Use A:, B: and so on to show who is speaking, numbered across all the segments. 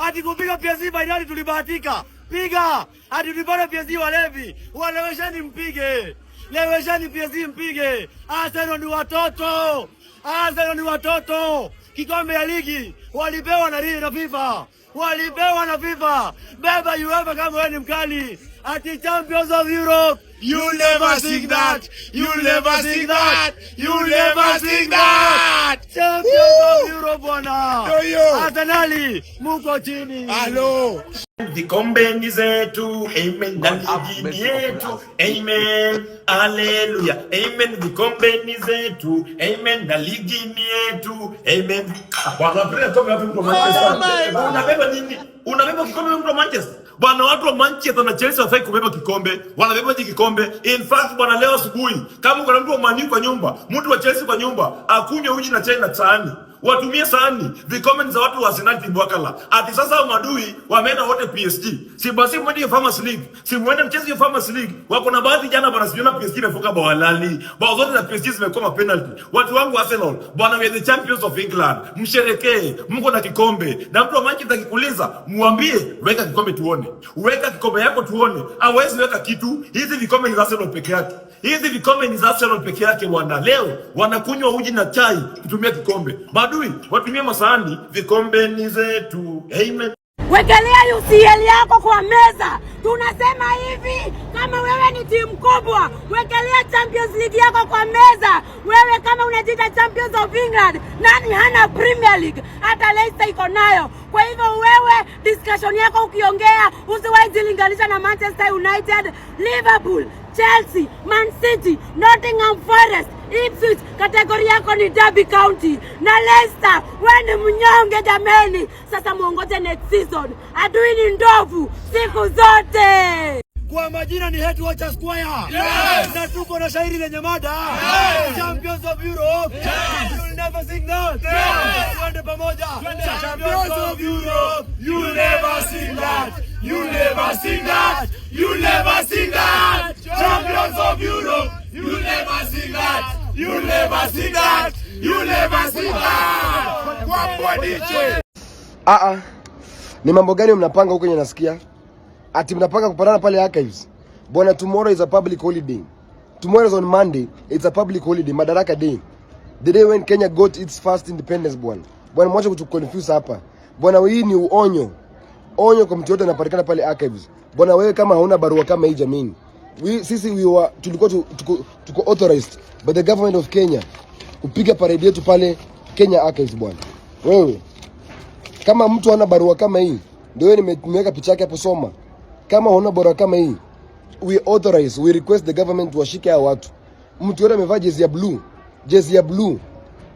A: Ati kupiga PSG finali tulibahatika. Piga. Ati tulipata PSG walevi. Waleweshani mpige. Leweshani PSG mpige. Arsenal ni watoto. Arsenal ni watoto. Kikombe ya ligi walipewa na FIFA. Walipewa na FIFA. Beba UEFA kama wewe ni mkali. Ati Champions of Europe.
B: You'll never sing that. You'll never sing that. You'll never sing that.
A: Champions of Europe bwana. Arsenal muko chini.
B: Hello.
C: Vikombe ni zetu, amen, na ligi yetu, amen, haleluya, amen, vikombe ni zetu, amen, na ligi yetu, amen. Bwana pia toka wapi mtu wa Manchester? Unabeba nini? Unabeba kikombe mtu wa Manchester? Bwana watu wa Manchester na Chelsea wafai kubeba kikombe, wanabeba hiki kikombe. In fact bwana leo asubuhi kama kuna mtu wa Man U kwa nyumba, mtu wa Chelsea kwa nyumba, akunywe uji na chai na sahani. Watumie sahani, vikombe za watu wa Arsenal Timbwakala. Ati sasa madui wameenda wote PSG. Si basi mwende Farmers League. Si mwende mchezo Farmers League. Wako na bahati jana bwana siona PSG imefunga bao halali. Bao zote za PSG zimekoma penalty. Watu wangu Arsenal, bwana we the champions of England. Msherekee, mko na kikombe. Na mtu wa Manchester akikuuliza, muambie weka kikombe tuone. Weka kikombe yako tuone. Hawezi weka kitu. Hizi vikombe ni za Arsenal peke yake. Hizi vikombe ni za Arsenal peke yake bwana. Leo wanakunywa uji na chai kutumia kikombe. Adui, watumie masahani, vikombe ni zetu. Amen.
D: Wekelea UCL yako kwa meza. Tunasema hivi, kama wewe ni timu kubwa, wekelea Champions League yako kwa meza. Wewe kama unajiita Champions of England, nani hana Premier League? Hata Leicester iko nayo. Kwa hivyo wewe discussion yako ukiongea, usiwahi jilinganisha na Manchester United, Liverpool, Chelsea, Man City, Nottingham Forest, Ipswich. Kategori yako ni Derby County na Leicester. Wewe ni mnyonge jameni. Sasa muongoje next season. Adui ni ndovu siku zote.
A: Kwa majina ni Head Watcher Square.
B: Yes.
A: Na tuko na shairi lenye mada.
B: Yes.
A: Champions of Europe. Yes. You'll never sing that.
B: Yes.
A: Twende pamoja.
B: Champions of Europe. You'll never sing that. You'll never sing that. You'll never sing that. Champions of Europe. You'll never sing that. You'll never sing that. You'll never sing that. Kwa DJ.
E: Ni mambo gani mnapanga huko nyenye nasikia? Ati mnapanga kupatana pale archives. Bwana, tomorrow is a public holiday. Tomorrow is on Monday. It's a public holiday, Madaraka Day. The day when Kenya got its first independence bwana. Bwana mwache kutuconfuse hapa. Bwana hii ni uonyo. Onyo kwa mtu yote anapatikana pale archives. Bwana wewe kama hauna barua kama hii jamini. Sisi tulikuwa tuko authorized by the government of Kenya kupiga parade yetu pale Kenya archives bwana. Wewe kama mtu hana barua kama hii, ndio wewe nimeweka picha yake hapo, soma. Kama huna barua kama hii, we authorize, we request the government washike hao watu. Mtu yule amevaa jezi ya blue.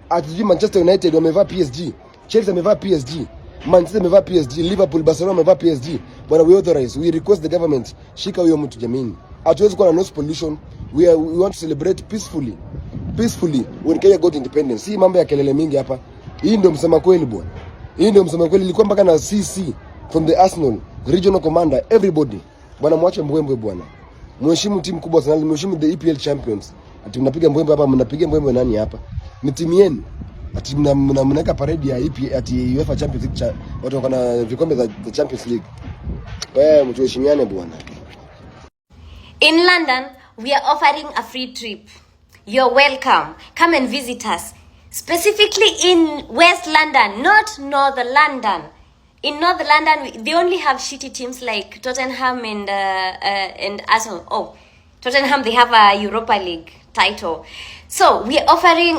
E: Ati Manchester United wamevaa PSG, Chelsea amevaa PSG, Manchester amevaa PSG, Liverpool, Barcelona amevaa PSG. Bwana we authorize, we request the government shika huyo mtu jamini. Hatuwezi kuwa na noise pollution. We want to celebrate peacefully when Kenya got independence. Si mambo ya kelele mingi hapa. Hii ndio msema kweli bwana. Hii ndio msema kweli. Ilikuwa mpaka na CC from the Arsenal regional commander, everybody. Bwana mwache mbwembwe bwana. Mheshimu timu kubwa sana, mheshimu the EPL champions. Ati mnapiga mbwembwe hapa, mnapiga mbwembwe nani hapa? Ni timu yenu. Ati mnaweka parade ya EPL ati UEFA Champions League, watu wako na vikombe za Champions League. Wewe mtuheshimiane bwana.
F: In London, we are offering a free trip. You're welcome. Come and visit us. Specifically in West London, not North London. In North London, they only have shitty teams like Tottenham and Arsenal. Oh, Tottenham, they have a Europa League title. So we are offering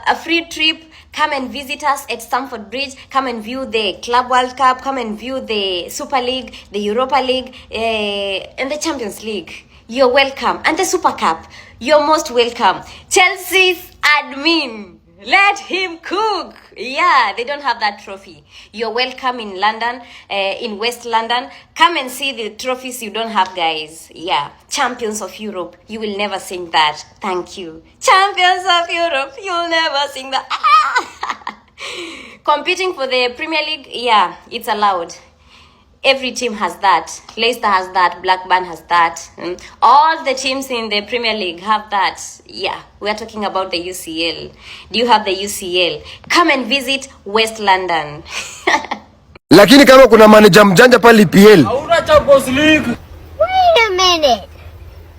F: a free trip. Come and visit us at Stamford Bridge. Come and view the Club World Cup. Come and view the Super League, the Europa League, and the Champions League. You're welcome. And the Super Cup. You're most welcome. Chelsea's admin. Let him cook. Yeah, they don't have that trophy. You're welcome in London, in West London. Come and see the trophies you don't have, guys. Yeah, Champions of Europe. You will never sing that. Thank you. Champions of Europe. You'll never sing that. Competing for the Premier League, yeah, it's allowed. Every team has that. Leicester has that. Blackburn has that. All the teams in the Premier League have that. Yeah, we are talking about the UCL. Do you have the UCL? Come and visit West London.
E: Lakini kama kuna manager mjanja pale EPL.
B: Hauna Champions League.
G: Wait a minute.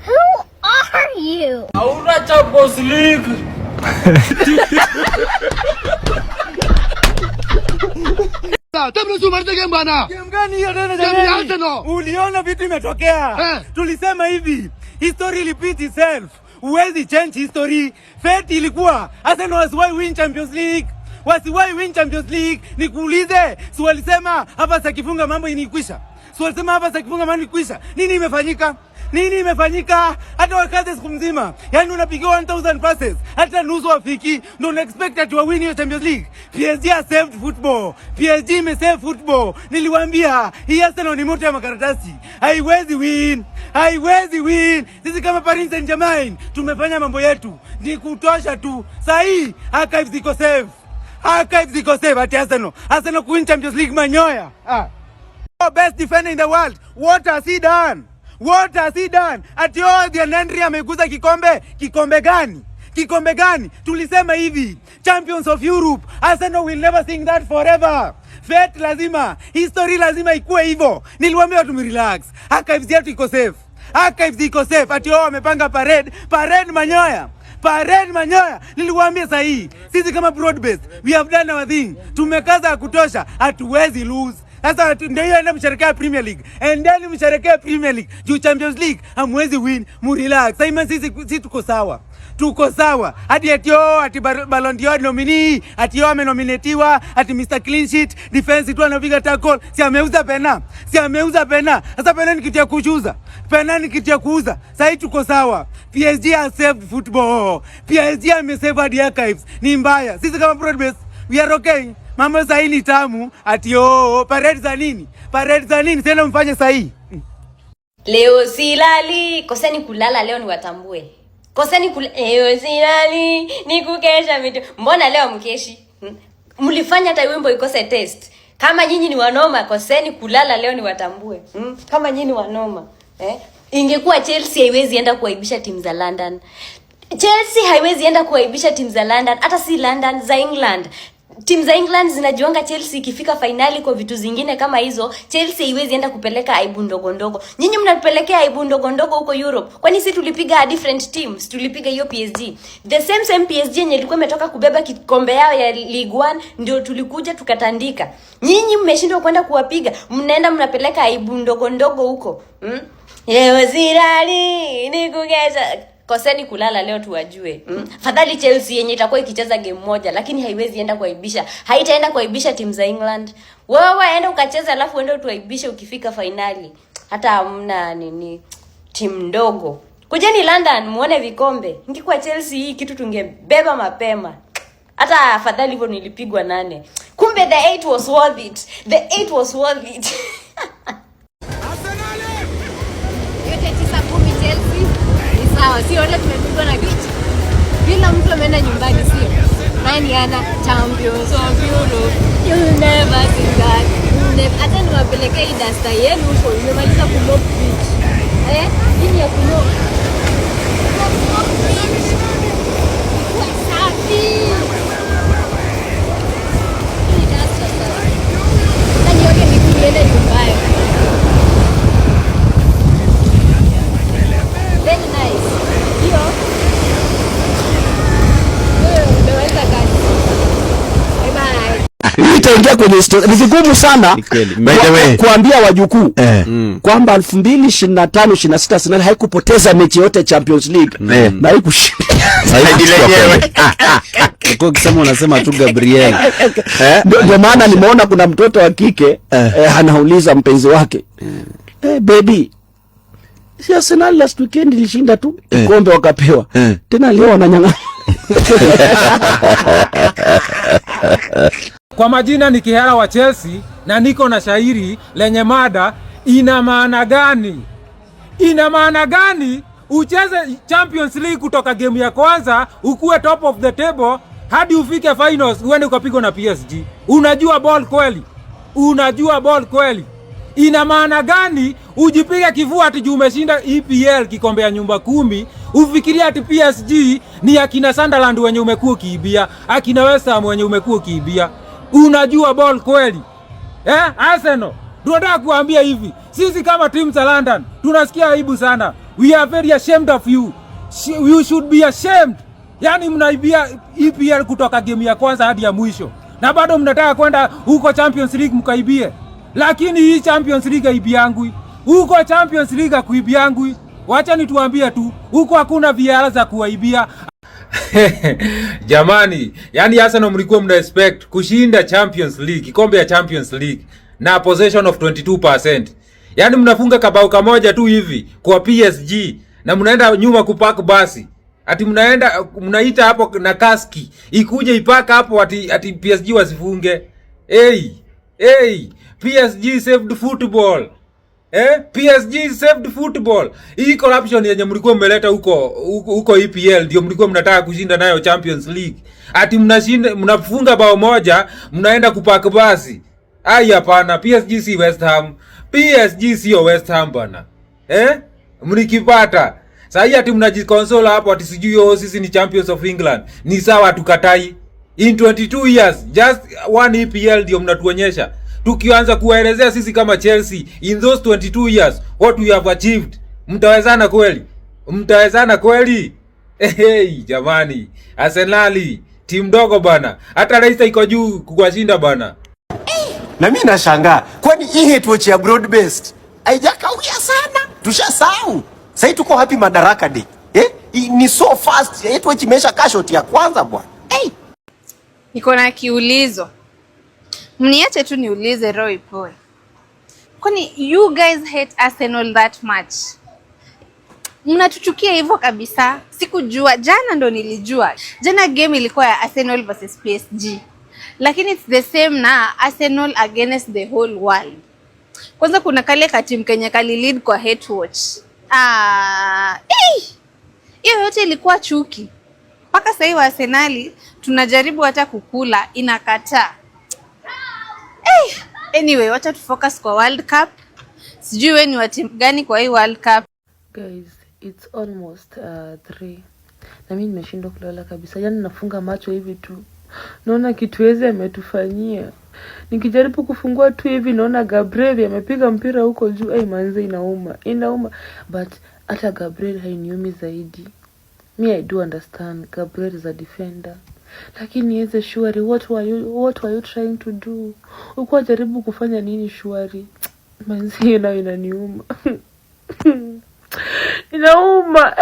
G: Who are you?
B: Hauna Champions League.
A: Game gani hiyo tena jamani? Uliona vitu imetokea. Tulisema hivi, history repeat itself. Huwezi change history. Fate ilikuwa Arsenal wasiwahi win Champions League. Wasiwahi win Champions League. Nikuulize, si walisema hapa sakifunga mambo inikwisha. Si walisema hapa sakifunga mambo inikwisha. Nini imefanyika? Nini imefanyika? Hata wakaze siku mzima. Yaani unapigiwa 1000 passes. Hata nusu wafiki. Ndio una expect ati win hiyo Champions League. PSG has saved football. PSG imesave football. Niliwaambia hii Arsenal ni moto ya makaratasi. Haiwezi win. Haiwezi win. Sisi kama Paris Saint-Germain tumefanya mambo yetu. Ni kutosha tu. Sahi archives ziko save. Archives ziko save ati Arsenal. Arsenal kuwin Champions League manyoya. Best defender in the world. What has he done? What has he done? Ati Thierry Henry ameguza kikombe. Kikombe gani? Kikombe gani? Tulisema hivi, Champions of Europe. Arsenal will never sing that forever. Fate lazima, history lazima ikuwe hivyo. Niliwaambia watu relax. Archives yetu iko safe. Archives iko safe. Ati wamepanga parade. Parade manyoya. Parade manyoya. Niliwaambia sahihi. Sisi kama broad based, we have done our thing. Tumekaza kutosha. Hatuwezi lose. Sasa ndio hiyo enda msherekea Premier League. Endeni msherekea Premier League. Juu Champions League hamwezi win. Murelax. Sasa sisi tuko sawa. Tuko sawa. Hadi ati Ballon d'Or nominee, ati amenominatiwa, ati Mr Clean Sheet, defense tu anapiga tackle. Si ameuza pena. Si ameuza pena. Sasa pena ni kitu ya kuchuza. Pena ni kitu ya kuuza. Sasa tuko sawa. PSG has saved football. PSG amesave the archives. Ni mbaya. Sisi kama broad base, we are okay. Mama sahi ni tamu, ati parade za nini? Parade za nini? Tena mfanye sahi.
F: Leo silali, koseni kulala leo ni watambue. Koseni leo silali, ni kukesha vitu. Mbona leo mkeshi? Mlifanya hata wimbo ikose test. Kama nyinyi ni wanoma, koseni kulala leo ni watambue. Kama nyinyi ni wanoma. Ingekuwa Chelsea haiwezi enda kuaibisha timu za London. Chelsea haiwezi enda kuaibisha timu za London, hata si London, za England. Timu za England zinajiunga Chelsea ikifika finali kwa vitu zingine kama hizo. Chelsea haiwezi enda kupeleka aibu ndogo ndogo. Nyinyi mnapelekea aibu ndogo ndogo huko Europe. Kwani sisi tulipiga a different teams, tulipiga hiyo PSG. The same PSG yenye ilikuwa imetoka kubeba kikombe yao ya League 1 ndio tulikuja tukatandika. Nyinyi mmeshindwa kwenda kuwapiga, mnaenda mnapeleka aibu ndogo ndogo huko. Leo zirali ni kugesha. Koseni kulala leo tuwajue. Fadhali Chelsea yenye itakuwa ikicheza game moja lakini haiwezi enda kuaibisha. Haitaenda kuaibisha timu za England. Wewe enda ukacheza alafu enda utuaibishe ukifika finali. Hata hamna nini timu ndogo. Kujeni London muone vikombe. Ingekuwa Chelsea hii kitu tungebeba mapema. Hata afadhali hivyo nilipigwa 8. Kumbe the 8 was worth it. The 8 was worth it.
H: Sawa, sio wote tumepigwa na kitu. Kila mtu ameenda nyumbani sio. Nani ana Champions of Europe? You never see that. Hata niwapelekea hii dasta yenu huko, nimemaliza kumop beach. Nini ya kumop? Wasafi. Hii dasta sasa. Nani yote ni kuenda nyumbani. Very nice. Hiyo. Umeweza kazi. Bye bye.
I: Nitaingia kwenye story. Ni vigumu sana kuambia wajukuu kwamba 2025 26 Arsenal haikupoteza mechi yote Champions League na haikushinda.
J: Kwa kisema unasema tu Gabriel.
I: Ndio maana nimeona kuna mtoto wa kike anauliza mpenzi wake. Baby, si Arsenal last weekend ilishinda tu kikombe wakapewa. Tena leo wananyang'anya.
K: Kwa majina ni Kihara wa Chelsea na niko na shairi lenye mada ina maana gani? Ina maana gani ucheze Champions League kutoka game ya kwanza ukuwe top of the table hadi ufike finals uende ukapigwa na PSG? Unajua ball kweli? Unajua ball kweli? Ina maana gani ujipige kifua ati umeshinda EPL kikombe ya nyumba 10, ufikiria ati PSG ni akina Sunderland wenye umekuwa ukiibia, akina West Ham wenye umekuwa ukiibia? Unajua ball kweli? Arsenal, tunataka kuambia hivi, sisi kama team za London tunasikia aibu sana. We are very ashamed of you. You should be ashamed. Yani mnaibia EPL kutoka game ya kwanza hadi ya mwisho, na bado mnataka kwenda huko Champions League mkaibie. Lakini hii Champions League haibiangwi. Huko Champions League hakuibiangwi. Wacha nituambie tu, huko hakuna VAR za kuwaibia. Jamani, yani Arsenal mlikuwa mna expect kushinda Champions League, kikombe ya Champions League na possession of 22%. Yani mnafunga kabao kamoja tu hivi kwa PSG na mnaenda nyuma kupack basi. Ati mnaita hapo na kaski ikuje ipaka hapo ati PSG wasifunge. Hey, PSG saved football. PSG saved football. Hii corruption yenye mlikuwa mmeleta huko EPL ndio mlikuwa mnataka kushinda nayo Champions League. Ati mnafunga bao moja, mnaenda kupack basi. Ai hapana, PSG si West Ham. PSG sio West Ham bana. Mlikipata. Sasa ati mnajikonsole hapo ati sijui sisi ni champions of England. Ni sawa tukatai. In 22 years, just one EPL ndio mnatuonyesha. Tukianza kuelezea sisi kama Chelsea in those 22 years what we have achieved. Mtawezana kweli? Mtawezana kweli? Jamani, Arsenal timu ndogo bana. Hata Leicester iko juu kuwashinda bana.
C: Na mimi nashangaa, kwani hii hate watch ya broad based haijakawia sana? Tushasahau. Sasa tuko happy Madaraka Day. Ni so fast. Hate watch imesha kashoti ya kwanza bwana.
L: Niko na kiulizo. Mniache tu niulize Roy Paul. Kwani you guys hate Arsenal that much? Mnatuchukia hivyo kabisa? Sikujua, jana ndo nilijua. Jana game ilikuwa ya Arsenal versus PSG. Lakini it's the same na Arsenal against the whole world. Kwanza kuna kale ka team Kenya kali lead kwa hate watch. Hiyo yote ilikuwa chuki. Paka sasa hivi Arsenal tunajaribu hata kukula inakataa. Anyway, wacha tu focus kwa World Cup. Sijui wewe ni wa team gani kwa hii World Cup?
M: Guys, it's almost 3. Na mimi nimeshindwa kulala kabisa. Jana nafunga macho hivi tu, naona Kitweze ametufanyia. Nikijaribu kufungua tu hivi naona Gabriel amepiga mpira huko juu. Manze inauma. But hata Gabriel hainiumi zaidi. I do understand Gabriel is a defender. Lakini yeze Shwari, what were you trying to do? Uko jaribu kufanya nini Shwari? Manzi na inaniuma. Inauma.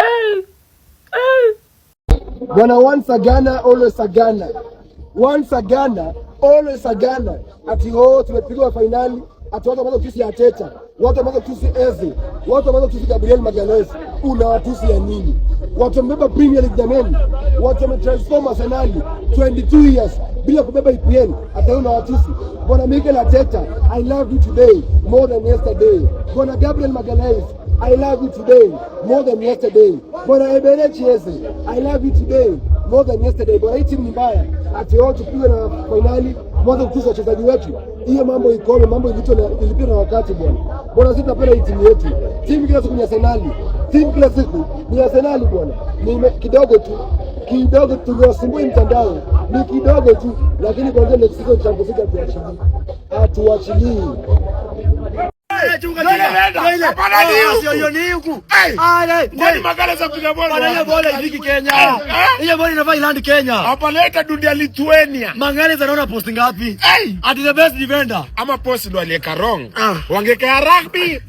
E: Bwana, once a Ghana, always a Ghana. Once a Ghana, always a Ghana. Ati tumepigwa finali, ati watu ambao tusi Arteta, watu ambao tusi Eze, watu ambao tusi Gabriel Magalhaes. Una watusi ya nini? Watu wamebeba Premier League jameni. Watu wametransform Arsenal 22 years bila kubeba EPL. Ataona watusi. Bwana Mikel Arteta, I love you today more than yesterday. Bwana Gabriel Magalhaes, I love you today more than yesterday. Bwana Eberechi Eze, I love you today more than yesterday. Bwana hii timu ni mbaya. Ati tupigwe na finali, mwanzo kutusa wachezaji wetu. Hiyo mambo ikome, mambo ilipita na wakati bwana. Bwana sisi tunapenda hii timu yetu. Timu kila siku ni Arsenal. Timu kila siku ni Arsenal bwana. Ni kidogo tu tuwasumbue mtandao. Ni kidogo tu, lakini kwa ndio sisi tunachanguzika tuachili. Hatuachili.
B: Kwani Magala za kupiga bola?
A: Bwana bola ifiki Kenya. Hiyo bola inafaa iland Kenya.
B: Hapa leta dunia Lithuania.
A: Magala zanaona post ngapi? Ati the best defender.
B: Ama post ndo alieka wrong. Wangeka rugby.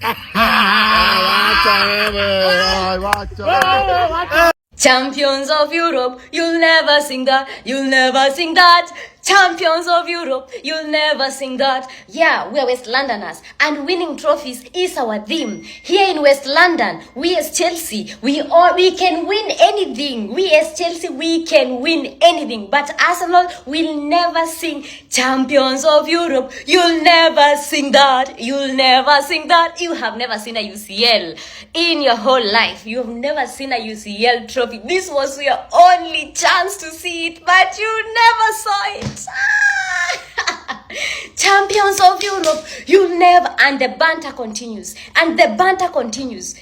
A: Wacha.
F: Champions of Europe, you'll never sing that, you'll never sing that. Champions of Europe, you'll never sing that. Yeah, we are West Londoners and winning trophies is our theme. Here in West London, we as Chelsea, we can win anything. We as Chelsea, we can win anything. But Arsenal will never sing Champions of Europe. You'll never sing that. You'll never sing that. You have never seen a UCL in your whole life. You have never seen a UCL trophy. This was your only chance to see it, but you never saw it. Champions of Europe, you'll never, and the banter continues,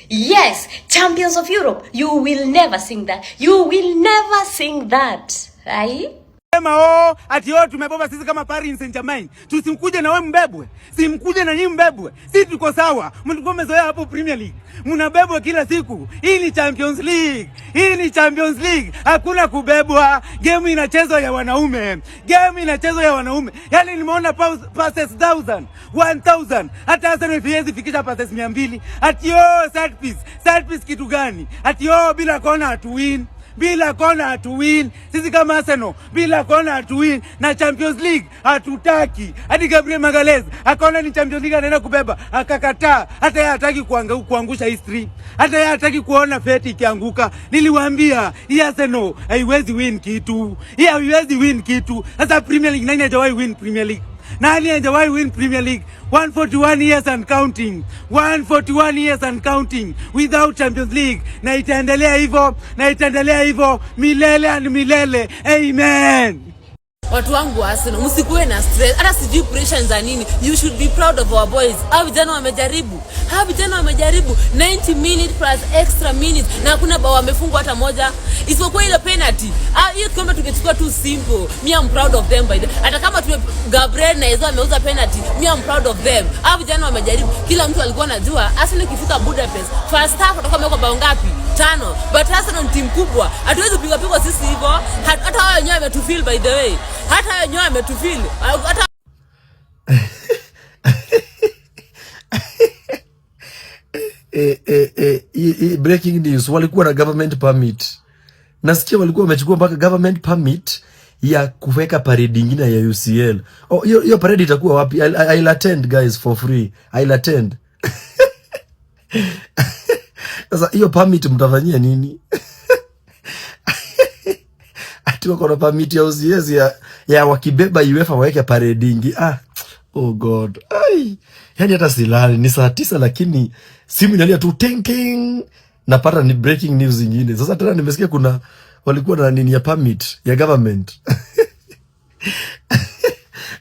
F: Yes, Champions of Europe, you will never sing that. You will never sing that, right?
K: Sema ati tumebeba sisi kama Paris Saint-Germain. Tusimkuje na wewe mbebwe. Simkuje na nyinyi mbebwe. Sisi tuko sawa. Mlikuwa mmezoea hapo Premier League. Mnabebwa kila siku. Hii ni Champions League. Hii ni Champions League. Hakuna kubebwa. Game inachezwa ya wanaume. Game inachezwa ya wanaume. Yaani nimeona passes 1000. Hata Arsenal haiwezi fikisha passes 200. Ati set piece. Set piece kitu gani? Ati bila kona hatu win. Bila kona hatu win. Sisi kama Arsenal bila kona hatu win. Na Champions League hatutaki. Hadi Gabriel Magalhaes akaona ni Champions League anaenda kubeba, akakataa. Hata yeye hataki kuangusha history. Hata yeye hataki kuona feti ikianguka. Niliwaambia hii Arsenal haiwezi win kitu. Hii haiwezi win kitu. Sasa Premier League nani hajawahi win Premier League? Nani hajawahi win Premier League? 141 years and counting. 141 years and counting without Champions League. Na itaendelea hivyo milele and milele. Amen.
N: Watu wangu wa Arsenal, msikuwe na stress. Hata sijui pressure za nini. You should be proud of our boys. Hao vijana wamejaribu. 90 minutes plus extra minutes. Na hakuna bao wamefungwa hata moja. Isipokuwa ile penalty. Hiyo kama tungechukua tu simple. Me I'm proud of them by the. Hata kama Gabriel na Ezo ameuza penalty, me I'm proud of them. Hao vijana wamejaribu. Kila mtu alikuwa anajua Arsenal ikifika Budapest, first half watakuwa wameweka bao ngapi? 5. But Arsenal ni timu kubwa. Hatuwezi piga sisi hivyo. Hata wao wenyewe wametufeel by the way. Hata wenyewe wametufeel. Hata
C: breaking news, walikuwa na government permit. Nasikia walikuwa wamechukua mpaka government permit ya kuweka parade nyingine ya UCL. Hiyo parade itakuwa wapi? I'll attend guys for free. I'll attend. Sasa hiyo permit mtafanyia nini? Ati wako na permit ya UCL ya wakibeba UEFA waweke parade nyingi. Oh God. Yaani hata silali ni saa 9 lakini simu inalia tu ting. Napata ni breaking news nyingine. Sasa tena nimesikia kuna walikuwa na nini ya permit ya government.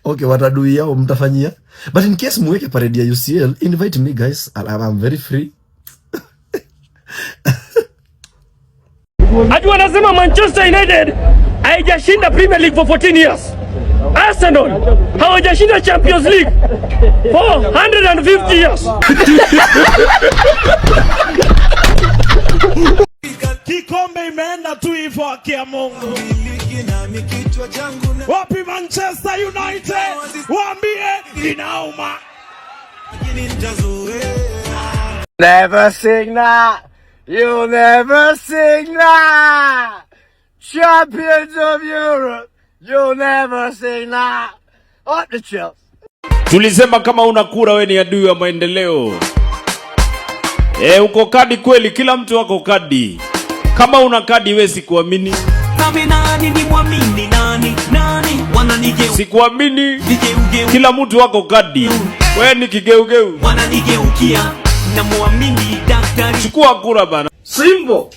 C: Okay, watadu yao mtafanyia. But in case muweke parade ya UCL, invite me guys. I'm very free.
O: Ajua nasema Manchester United haijashinda Premier League for 14 years. Arsenal hawajashinda Champions League for 150 years.
B: Kikombe imeenda tu hivyo akia Mungu. Wapi Manchester United? Waambie inauma.
A: Never sing that. You'll never sing that. Champions of Europe. You'll never sing that. Up the Chelsea.
P: Tulisema kama una kura wewe ni adui wa maendeleo. Uko kadi kweli, kila mtu wako kadi. Kama una kadi wewe sikuamini.
Q: Kama nani ni muamini nani? Wananigeu.
P: Sikuamini. Kila mtu wako kadi. Wewe ni kigeugeu.
Q: Wananigeukia na muamini daktari.
P: Chukua kura bana.
B: Simbo.